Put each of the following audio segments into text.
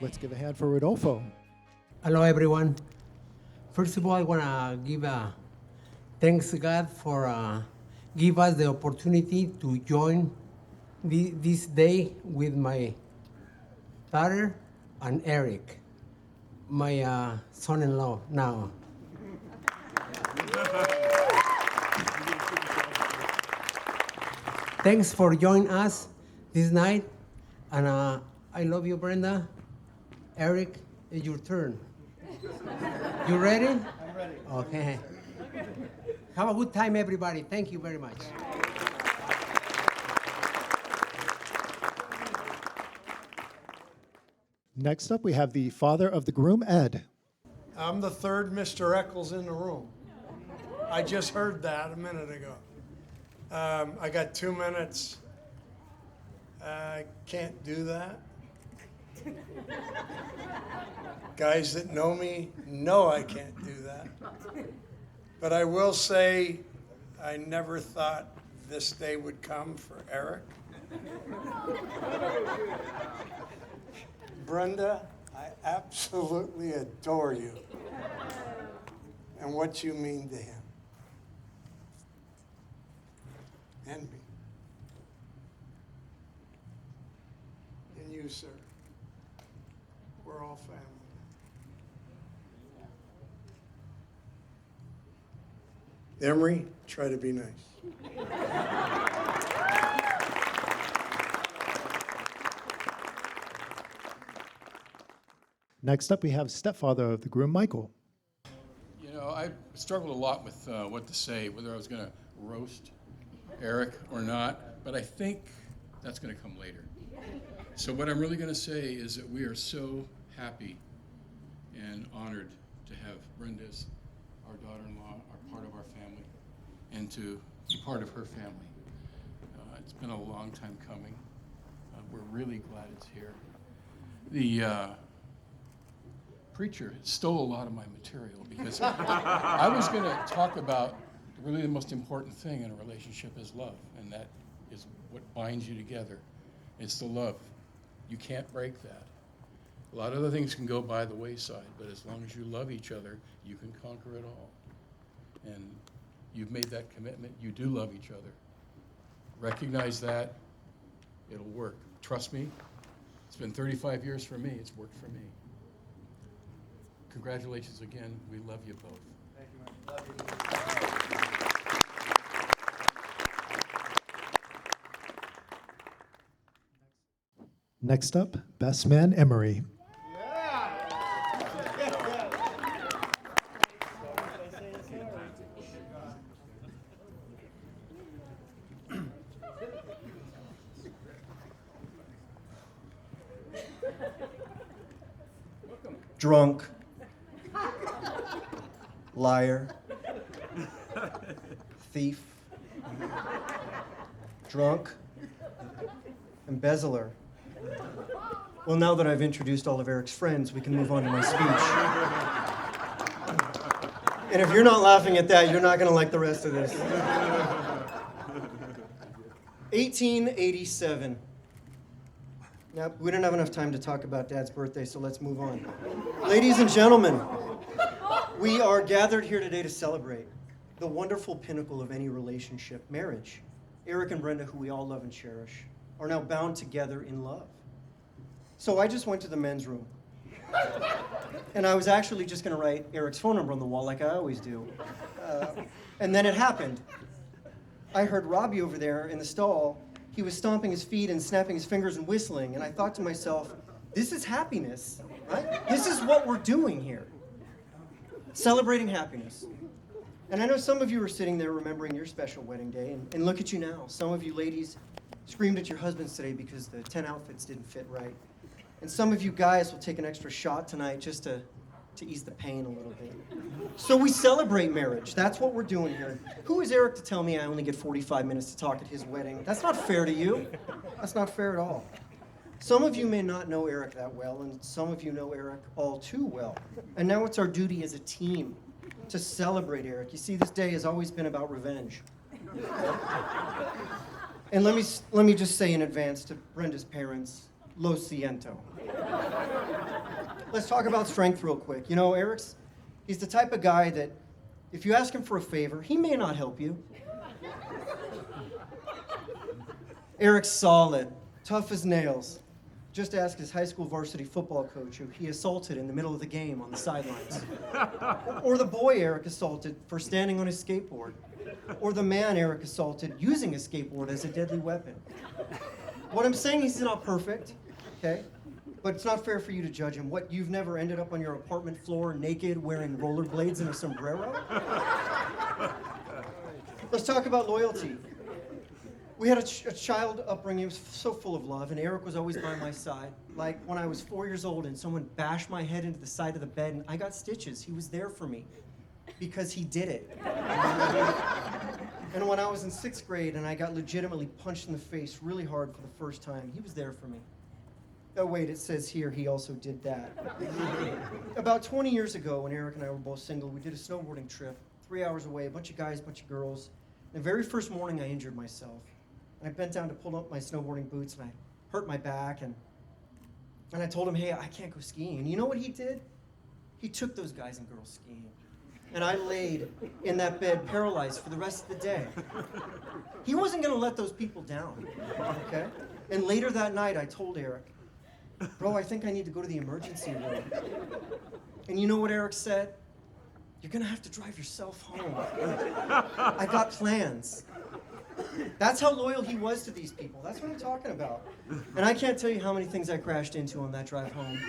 Let's give a hand for Rodolfo. Hello, everyone. First of all, I want to give thanks to God for give us the opportunity to join this day with my daughter and Eric, my son-in-law now. Thanks for joining us this night, and I love you, Brenda. Eric, it's your turn. You ready? I'm ready. Okay. Have a good time, everybody. Thank you very much. Next up, we have the father of the groom, Ed. I'm the third Mr. Eccles in the room. I just heard that a minute ago. I got 2 minutes. I can't do that. Guys that know me know I can't do that. But I will say I never thought this day would come for Eric. Brenda, I absolutely adore you and what you mean to him and me. And you, sir. We're all family. Emery, try to be nice. Next up, we have stepfather of the groom, Michael. You know, I struggled a lot with what to say, whether I was going to roast Eric or not, but I think that's going to come later. So what I'm really going to say is that we are so happy and honored to have Brenda as our daughter-in-law, our part of our family, and to be part of her family. It's been a long time coming. We're really glad it's here. The preacher stole a lot of my material because I was going to talk about really the most important thing in a relationship is love, and that is what binds you together. It's the love. You can't break that. A lot of other things can go by the wayside, but as long as you love each other, you can conquer it all. And you've made that commitment. You do love each other. Recognize that. It'll work. Trust me. It's been 35 years for me. It's worked for me. Congratulations again. We love you both. Thank you, man. Love you. Next up, best man, Emery. Drunk, liar, thief, drunk, embezzler. Well, now that I've introduced all of Eric's friends, we can move on to my speech. And if you're not laughing at that, you're not going to like the rest of this. 1887. Now, we don't have enough time to talk about Dad's birthday, so let's move on. Ladies and gentlemen, we are gathered here today to celebrate the wonderful pinnacle of any relationship, marriage. Eric and Brenda, who we all love and cherish, are now bound together in love. So I just went to the men's room. And I was actually just going to write Eric's phone number on the wall like I always do. And then it happened. I heard Robbie over there in the stall. He was stomping his feet and snapping his fingers and whistling. And I thought to myself, this is happiness, right? This is what we're doing here. Celebrating happiness. And I know some of you are sitting there remembering your special wedding day. And look at you now. Some of you ladies screamed at your husbands today because the 10 outfits didn't fit right. And some of you guys will take an extra shot tonight just to ease the pain a little bit. So we celebrate marriage. That's what we're doing here. Who is Eric to tell me I only get 45 minutes to talk at his wedding? That's not fair to you. That's not fair at all. Some of you may not know Eric that well, and some of you know Eric all too well. And now it's our duty as a team to celebrate Eric. You see, this day has always been about revenge. And let me just say in advance to Brenda's parents, lo siento. Let's talk about strength real quick. You know, he's the type of guy that if you ask him for a favor, he may not help you. Eric's solid, tough as nails. Just ask his high school varsity football coach who he assaulted in the middle of the game on the sidelines. Or the boy Eric assaulted for standing on his skateboard. Or the man Eric assaulted using a skateboard as a deadly weapon. What I'm saying is he's not perfect, okay? But it's not fair for you to judge him. What, you've never ended up on your apartment floor naked wearing rollerblades and a sombrero? Let's talk about loyalty. We had a child upbringing, so full of love, and Eric was always by my side. Like when I was 4 years old and someone bashed my head into the side of the bed and I got stitches, he was there for me because he did it. And when I was in 6th grade and I got legitimately punched in the face really hard for the first time, he was there for me. Oh wait, it says here he also did that. About 20 years ago, when Eric and I were both single, we did a snowboarding trip, 3 hours away, a bunch of guys, a bunch of girls. The very first morning I injured myself. And I bent down to pull up my snowboarding boots and I hurt my back and I told him, hey, I can't go skiing. And you know what he did? He took those guys and girls skiing. And I laid in that bed paralyzed for the rest of the day. He wasn't gonna let those people down, okay? And later that night I told Eric, bro, I think I need to go to the emergency room. And you know what Eric said? You're gonna have to drive yourself home. I got plans. That's how loyal he was to these people. That's what I'm talking about. And I can't tell you how many things I crashed into on that drive home.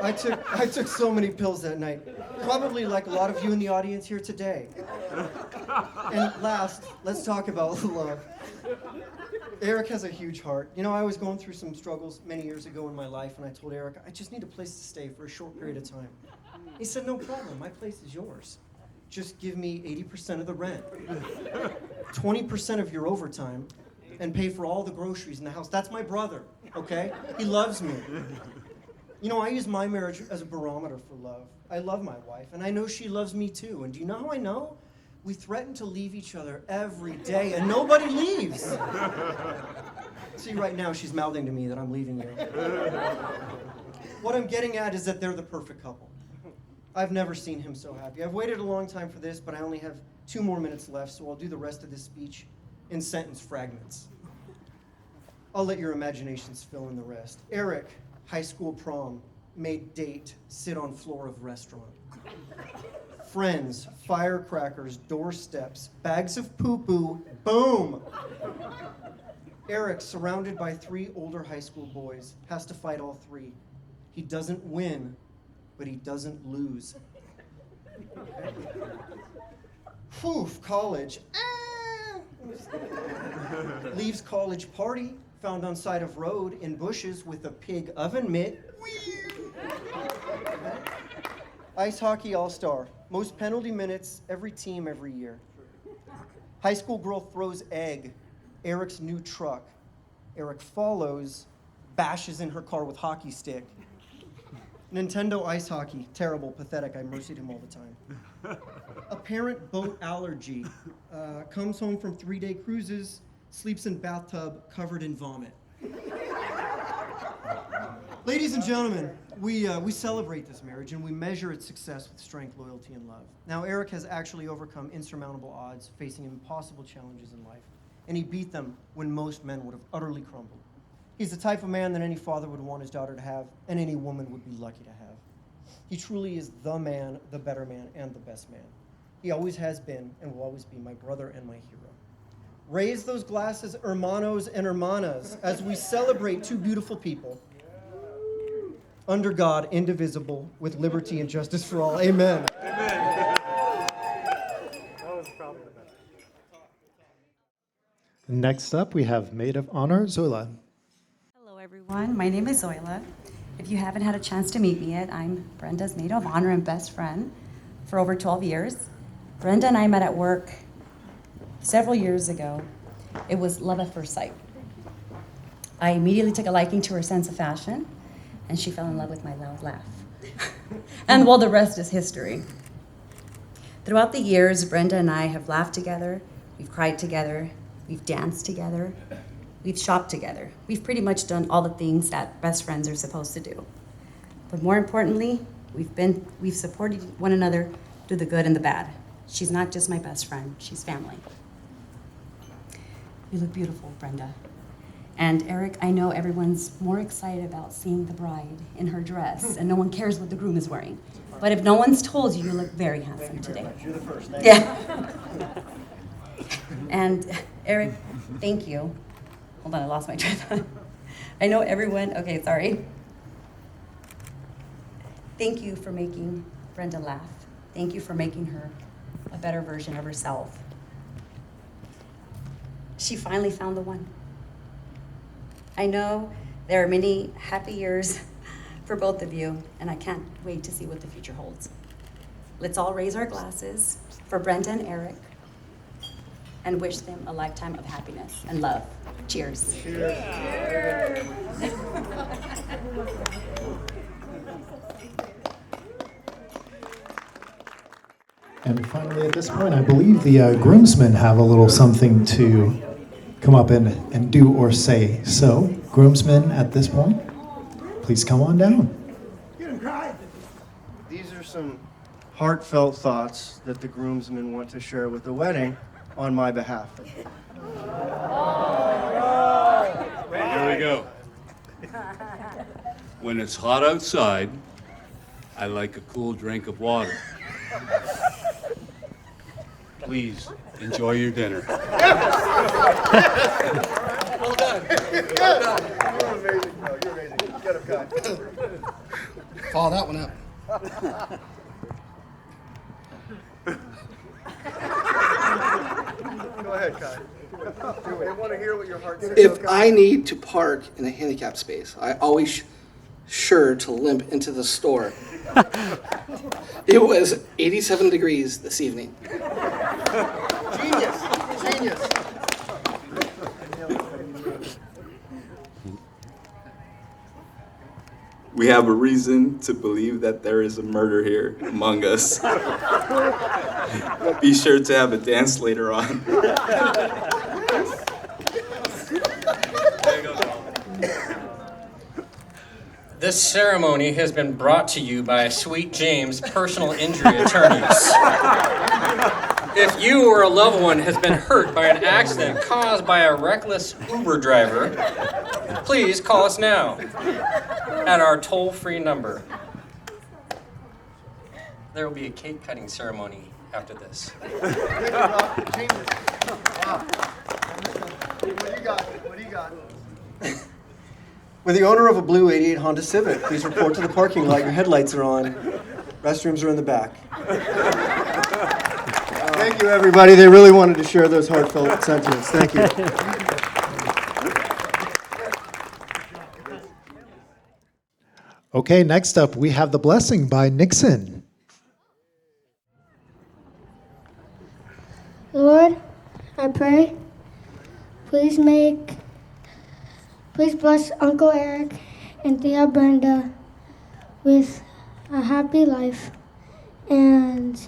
I took so many pills that night. Probably like a lot of you in the audience here today. And last, let's talk about love. Eric has a huge heart. You know, I was going through some struggles many years ago in my life, and I told Eric, I just need a place to stay for a short period of time. He said, no problem, my place is yours. Just give me 80% of the rent, 20% of your overtime, and pay for all the groceries in the house. That's my brother, okay? He loves me. You know, I use my marriage as a barometer for love. I love my wife, and I know she loves me too. And do you know how I know? We threaten to leave each other every day, and nobody leaves. See, right now, she's mouthing to me that I'm leaving you. What I'm getting at is that they're the perfect couple. I've never seen him so happy. I've waited a long time for this, but I only have 2 more minutes left, so I'll do the rest of this speech in sentence fragments. I'll let your imaginations fill in the rest. Eric, high school prom, made date, sit on floor of restaurant. Friends, firecrackers, doorsteps, bags of poo-poo, boom! Eric, surrounded by 3 older high school boys, has to fight all 3. He doesn't win, but he doesn't lose. Whew, college. Leaves college party, found on side of road in bushes with a pig oven mitt. Ice hockey all-star, most penalty minutes, every team, every year. High school girl throws egg, Eric's new truck. Eric follows, bashes in her car with hockey stick. Nintendo ice hockey, terrible, pathetic, I mercied him all the time. Apparent boat allergy, comes home from 3-day cruises, sleeps in bathtub covered in vomit. Ladies and gentlemen, we celebrate this marriage and we measure its success with strength, loyalty, and love. Now, Eric has actually overcome insurmountable odds, facing impossible challenges in life, and he beat them when most men would have utterly crumbled. He's the type of man that any father would want his daughter to have, and any woman would be lucky to have. He truly is the man, the better man, and the best man. He always has been and will always be my brother and my hero. Raise those glasses, hermanos and hermanas, as we celebrate 2 beautiful people. Under God, indivisible, with liberty and justice for all. Amen. Next up, we have Maid of Honor, Zoila. Hello, everyone. My name is Zoila. If you haven't had a chance to meet me yet, I'm Brenda's maid of honor and best friend for over 12 years. Brenda and I met at work several years ago. It was love at first sight. I immediately took a liking to her sense of fashion, and she fell in love with my loud laugh. And well, the rest is history. Throughout the years, Brenda and I have laughed together, we've cried together, we've danced together, we've shopped together. We've pretty much done all the things that best friends are supposed to do. But more importantly, we've supported one another through the good and the bad. She's not just my best friend, she's family. You look beautiful, Brenda. And Eric, I know everyone's more excited about seeing the bride in her dress, and no one cares what the groom is wearing. But if no one's told you, you look very handsome today. You're the first. Yeah. And Eric, thank you. Hold on, I lost my train of thought. I know everyone, okay, sorry. Thank you for making Brenda laugh. Thank you for making her a better version of herself. She finally found the one. I know there are many happy years for both of you, and I can't wait to see what the future holds. Let's all raise our glasses for Brenda and Eric and wish them a lifetime of happiness and love. Cheers. And finally, at this point, I believe the groomsmen have a little something to come up and do or say. So, groomsmen, at this point, please come on down. These are some heartfelt thoughts that the groomsmen want to share with the wedding on my behalf. Here we go. When it's hot outside, I like a cool drink of water. Please enjoy your dinner. Well done. You're amazing, bro. You're amazing. Get him, Kai. Follow that one up. Go ahead, Kai. Do it. I want to hear what your heart says. If I need to park in a handicapped space, I always sure to limp into the store. It was 87 degrees this evening. Genius. Genius. We have a reason to believe that there is a murder here among us. Be sure to have a dance later on. This ceremony has been brought to you by Sweet James Personal Injury Attorneys. If you or a loved one has been hurt by an accident caused by a reckless Uber driver, please call us now at our toll-free number. There will be a cake cutting ceremony after this. Genius. Wow. What do you got? What do you got? With the owner of a blue 88 Honda Civic, please report to the parking lot. Your headlights are on. Restrooms are in the back. Thank you, everybody. They really wanted to share those heartfelt sentiments. Thank you. Okay, next up, we have the blessing by Nixon. Lord, I pray, please bless Uncle Eric and Tia Brenda with a happy life and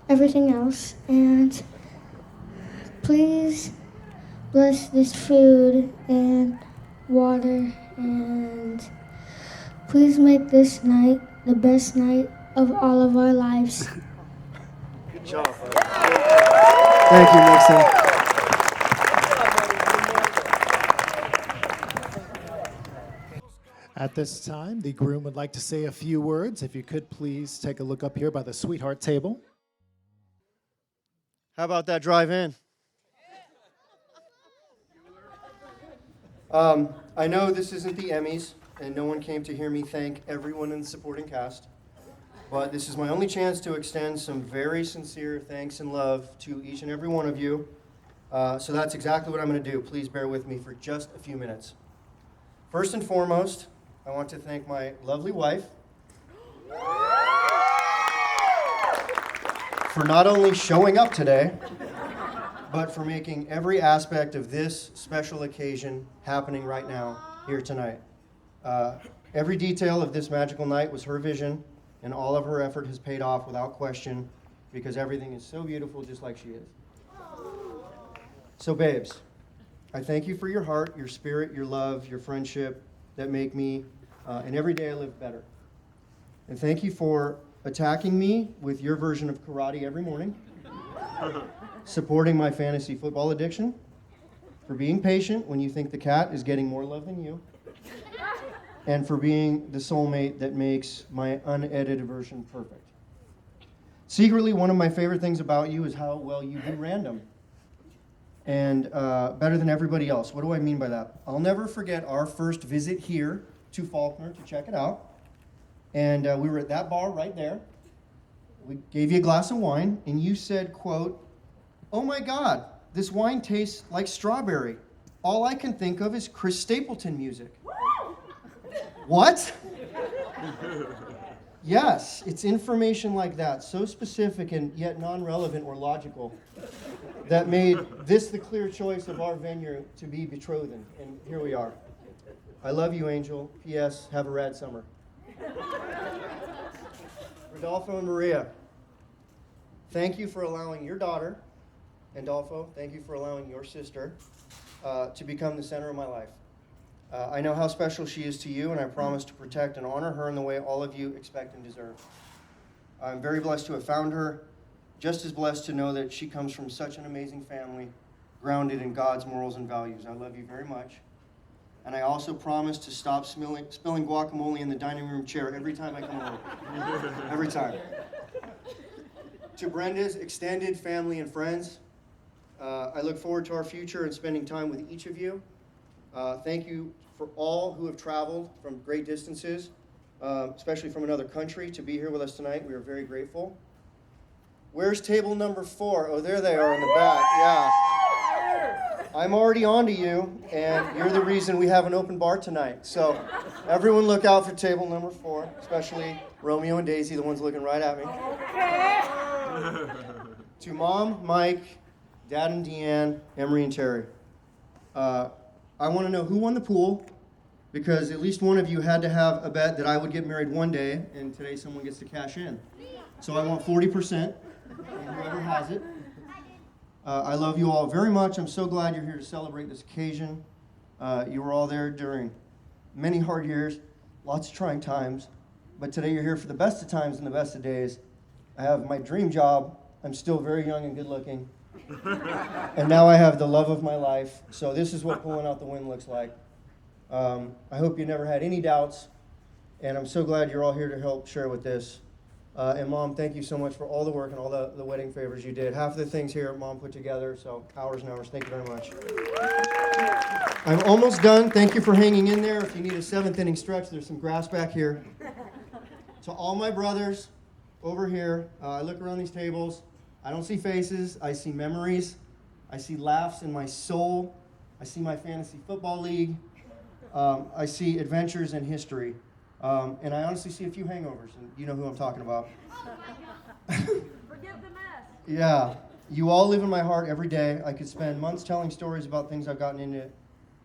everything else. And please bless this food and water, and please make this night the best night of all of our lives. Good job. Thank you, Nixon. At this time, the groom would like to say a few words. If you could please take a look up here by the sweetheart table. How about that drive-in? I know this isn't the Emmys, and no one came to hear me thank everyone in the supporting cast, but this is my only chance to extend some very sincere thanks and love to each and every one of you. So that's exactly what I'm going to do. Please bear with me for just a few minutes. First and foremost, I want to thank my lovely wife for not only showing up today, but for making every aspect of this special occasion happening right now, here tonight. Every detail of this magical night was her vision, and all of her effort has paid off without question, because everything is so beautiful just like she is. So babes, I thank you for your heart, your spirit, your love, your friendship that make me and every day I live better. And thank you for attacking me with your version of karate every morning, supporting my fantasy football addiction, for being patient when you think the cat is getting more love than you, and for being the soulmate that makes my unedited version perfect. Secretly, one of my favorite things about you is how well you do random. And better than everybody else. What do I mean by that? I'll never forget our first visit here to Faulkner to check it out. And we were at that bar right there. We gave you a glass of wine, and you said, quote, "Oh my God, this wine tastes like strawberry. All I can think of is Chris Stapleton music." What? Yes, it's information like that, so specific and yet non-relevant or logical, that made this the clear choice of our venue to be betrothed. And here we are. I love you, Angel. P.S. Have a rad summer. Rodolfo and Maria, thank you for allowing your daughter, and Adolfo, thank you for allowing your sister to become the center of my life. I know how special she is to you, and I promise to protect and honor her in the way all of you expect and deserve. I'm very blessed to have found her, just as blessed to know that she comes from such an amazing family, grounded in God's morals and values. I love you very much. And I also promise to stop spilling guacamole in the dining room chair every time I come over. Every time. To Brenda's extended family and friends, I look forward to our future and spending time with each of you. Thank you for all who have traveled from great distances, especially from another country, to be here with us tonight. We are very grateful. Where's table number 4? Oh, there they are in the back. Yeah. I'm already on to you, and you're the reason we have an open bar tonight. So everyone look out for table number 4, especially Romeo and Daisy, the ones looking right at me. Okay. To Mom, Mike, Dad and Deanne, Emery and Terry. I want to know who won the pool, because at least one of you had to have a bet that I would get married one day, and today someone gets to cash in. So I want 40%, and whoever has it. I love you all very much. I'm so glad you're here to celebrate this occasion. You were all there during many hard years, lots of trying times, but today you're here for the best of times and the best of days. I have my dream job. I'm still very young and good looking. And now I have the love of my life. So this is what pulling out the wind looks like. I hope you never had any doubts, and I'm so glad you're all here to help share with this. And Mom, thank you so much for all the work and all the wedding favors you did. Half of the things here Mom put together, so hours and hours. Thank you very much. I'm almost done. Thank you for hanging in there. If you need a 7th inning stretch, there's some grass back here. To all my brothers over here, I look around these tables. I don't see faces. I see memories. I see laughs in my soul. I see my fantasy football league. I see adventures and history. And I honestly see a few hangovers, and you know who I'm talking about. Forgive the mess. Yeah, you all live in my heart every day. I could spend months telling stories about things I've gotten into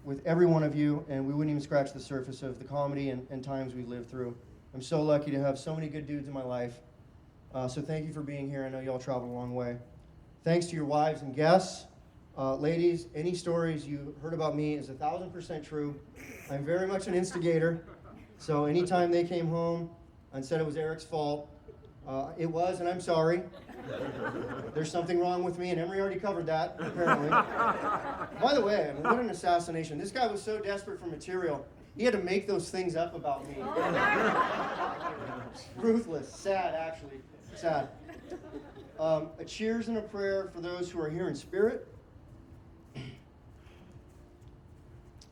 with every one of you, and we wouldn't even scratch the surface of the comedy and times we lived through. I'm so lucky to have so many good dudes in my life. So thank you for being here. I know you all traveled a long way. Thanks to your wives and guests. Ladies, any stories you heard about me is 1,000% true. I'm very much an instigator. So anytime they came home and said it was Eric's fault, it was, and I'm sorry. There's something wrong with me, and Emery already covered that, apparently. By the way, I mean, what an assassination. This guy was so desperate for material, he had to make those things up about me. Ruthless, sad, actually, sad. A cheers and a prayer for those who are here in spirit.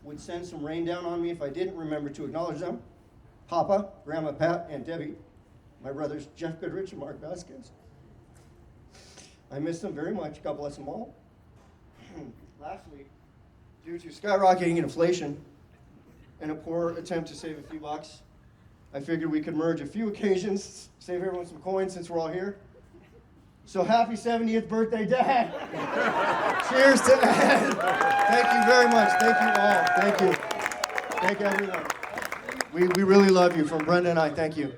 Would send some rain down on me if I didn't remember to acknowledge them. Papa, Grandma Pat, and Debbie, my brothers Jeff Goodrich and Mark Vasquez. I miss them very much. God bless them all. Lastly, due to skyrocketing inflation and a poor attempt to save a few bucks, I figured we could merge a few occasions, save everyone some coins since we're all here. So happy 70th birthday, Dad. Cheers to Ed. Thank you very much. Thank you all. Thank you. Thank everyone. We really love you. From Brenda and I, thank you.